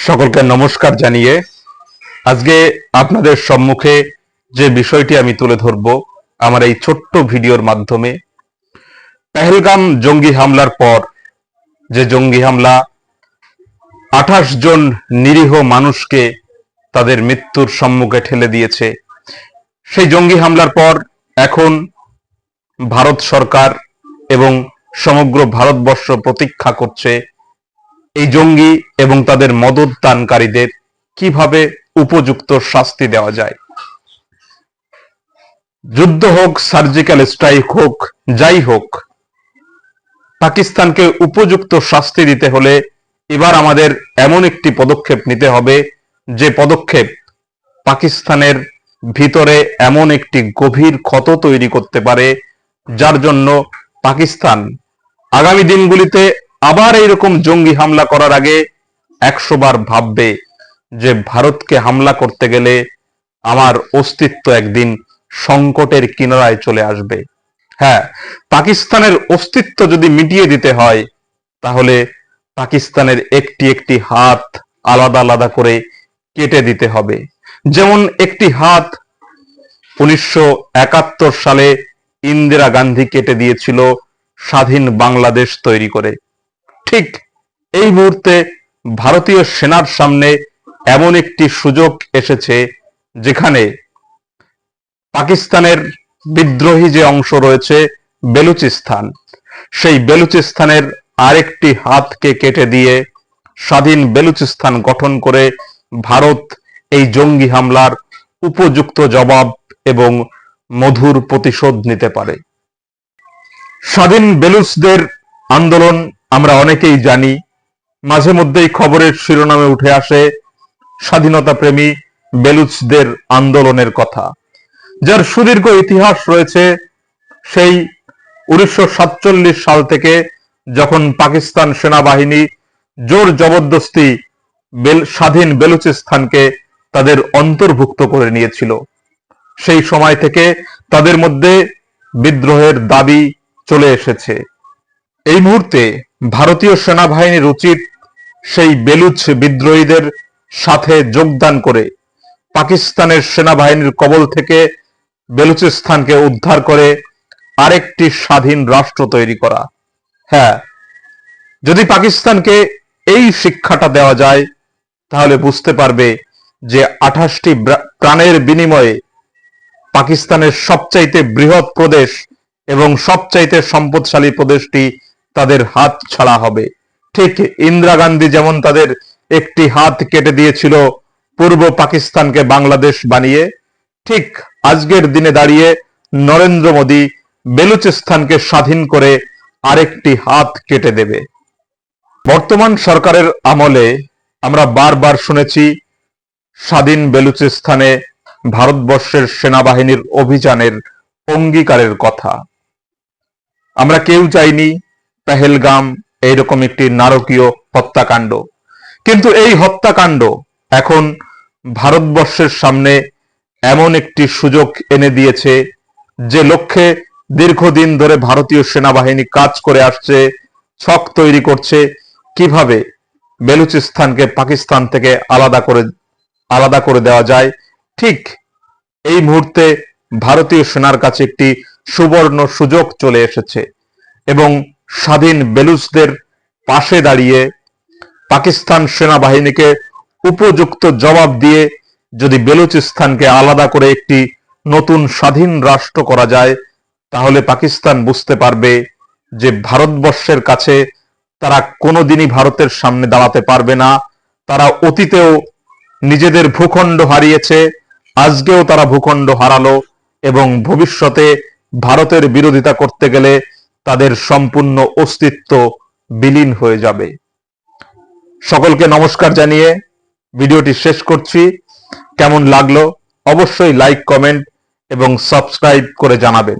সকলকে নমস্কার জানিয়ে আজকে আপনাদের সম্মুখে যে বিষয়টি আমি তুলে ধরব আমার এই ছোট্ট ভিডিওর মাধ্যমে, পেহেলগাম জঙ্গি হামলার পর যে জঙ্গি হামলা 28 জন নিরীহ মানুষকে তাদের মৃত্যুর সম্মুখে ঠেলে দিয়েছে, সেই জঙ্গি হামলার পর এখন ভারত সরকার এবং সমগ্র ভারতবর্ষ প্রতীক্ষা করছে এই জঙ্গি এবং তাদের মদতদানকারীদের কিভাবে উপযুক্ত শাস্তি দেওয়া যায়। যুদ্ধ হোক, সার্জিক্যাল স্ট্রাইক হোক, যাই হোক, পাকিস্তানকে উপযুক্ত শাস্তি দিতে হলে এবার আমাদের এমন একটি পদক্ষেপ নিতে হবে যে পদক্ষেপ পাকিস্তানের ভিতরে এমন একটি গভীর ক্ষত তৈরি করতে পারে, যার জন্য পাকিস্তান আগামী দিনগুলিতে আবার এইরকম জঙ্গি হামলা করার আগে 100 বার ভাববে যে ভারতকে হামলা করতে গেলে আমার অস্তিত্ব একদিন সংকটের কিনারায় চলে আসবে। হ্যাঁ, পাকিস্তানের অস্তিত্ব যদি মিটিয়ে দিতে হয় তাহলে পাকিস্তানের একটি একটি হাত আলাদা আলাদা করে কেটে দিতে হবে। যেমন একটি হাত 1971 সালে ইন্দিরা গান্ধী কেটে দিয়েছিল স্বাধীন বাংলাদেশ তৈরি করে, ঠিক এই মুহূর্তে ভারতীয় সেনার সামনে এমন একটি সুযোগ এসেছে যেখানে পাকিস্তানের বিদ্রোহী যে অংশ রয়েছে বেলুচিস্তান, সেই বেলুচিস্তানের আরেকটি হাতকে কেটে দিয়ে স্বাধীন বেলুচিস্তান গঠন করে ভারত এই জঙ্গি হামলার উপযুক্ত জবাব এবং মধুর প্রতিশোধ নিতে পারে। স্বাধীন বেলুচদের আন্দোলন আমরা অনেকেই জানি, মাঝে মধ্যেই খবরের শিরোনামে উঠে আসে স্বাধীনতা প্রেমী বেলুচদের আন্দোলনের কথা, যার সুদীর্ঘ ইতিহাস রয়েছে। সেই 1947 সাল থেকে যখন পাকিস্তান সেনাবাহিনী জোর জবরদস্তি স্বাধীন বেলুচিস্তানকে তাদের অন্তর্ভুক্ত করে নিয়েছিল, সেই সময় থেকে তাদের মধ্যে বিদ্রোহের দাবি চলে এসেছে। এই মুহূর্তে ভারতীয় সেনাবাহিনীর উচিত সেই বেলুচ বিদ্রোহীদের সাথে যোগদান করে পাকিস্তানের সেনাবাহিনীর কবল থেকে বেলুচিস্তানকে উদ্ধার করে আরেকটি স্বাধীন রাষ্ট্র তৈরি করা। হ্যাঁ, যদি পাকিস্তানকে এই শিক্ষাটা দেওয়া যায় তাহলে বুঝতে পারবে যে 28টি প্রাণের বিনিময়ে পাকিস্তানের সবচাইতে বৃহৎ প্রদেশ এবং সবচাইতে সম্পদশালী প্রদেশটি তাদের হাত ছাড়া হবে। ঠিক ইন্দিরা গান্ধী যেমন তাদের একটি হাত কেটে দিয়েছিল পূর্ব পাকিস্তানকে বাংলাদেশ বানিয়ে, ঠিক আজকের দিনে দাঁড়িয়ে নরেন্দ্র মোদী বেলুচিস্তানকে স্বাধীন করে আরেকটি হাত কেটে দেবে। বর্তমান সরকারের আমলে আমরা বারবার শুনেছি স্বাধীন বেলুচিস্তানে ভারতবর্ষের সেনাবাহিনীর অভিযানের অঙ্গীকারের কথা। আমরা কেউ চাইনি পেহেলগাম এইরকম একটি নারকীয় হত্যাকাণ্ড, কিন্তু এই হত্যাকাণ্ড এখন ভারতবর্ষের সামনে এমন একটি সুযোগ এনে দিয়েছে যে লক্ষ্যে দীর্ঘদিন ধরে ভারতীয় সেনাবাহিনী কাজ করে আসছে, ছক তৈরি করছে কিভাবে বেলুচিস্তানকে পাকিস্তান থেকে আলাদা করে দেওয়া যায়। ঠিক এই মুহূর্তে ভারতীয় সেনার কাছে একটি সুবর্ণ সুযোগ চলে এসেছে এবং স্বাধীন বেলুচদের পাশে দাঁড়িয়ে পাকিস্তান সেনাবাহিনীকে উপযুক্ত জবাব দিয়ে যদি বেলুচিস্তানকে আলাদা করে একটি নতুন স্বাধীন রাষ্ট্র করা যায় তাহলে পাকিস্তান বুঝতে পারবে যে ভারতবর্ষের কাছে তারা কোনোদিনই ভারতের সামনে দাঁড়াতে পারবে না। তারা অতীতেও নিজেদের ভূখণ্ড হারিয়েছে, আজকেও তারা ভূখণ্ড হারালো এবং ভবিষ্যতে ভারতের বিরোধিতা করতে গেলে তাদের সম্পূর্ণ অস্তিত্ব বিলীন হয়ে যাবে। সকলকে নমস্কার জানিয়ে ভিডিওটি শেষ করছি। কেমন লাগলো অবশ্যই লাইক, কমেন্ট এবং সাবস্ক্রাইব করে জানাবেন।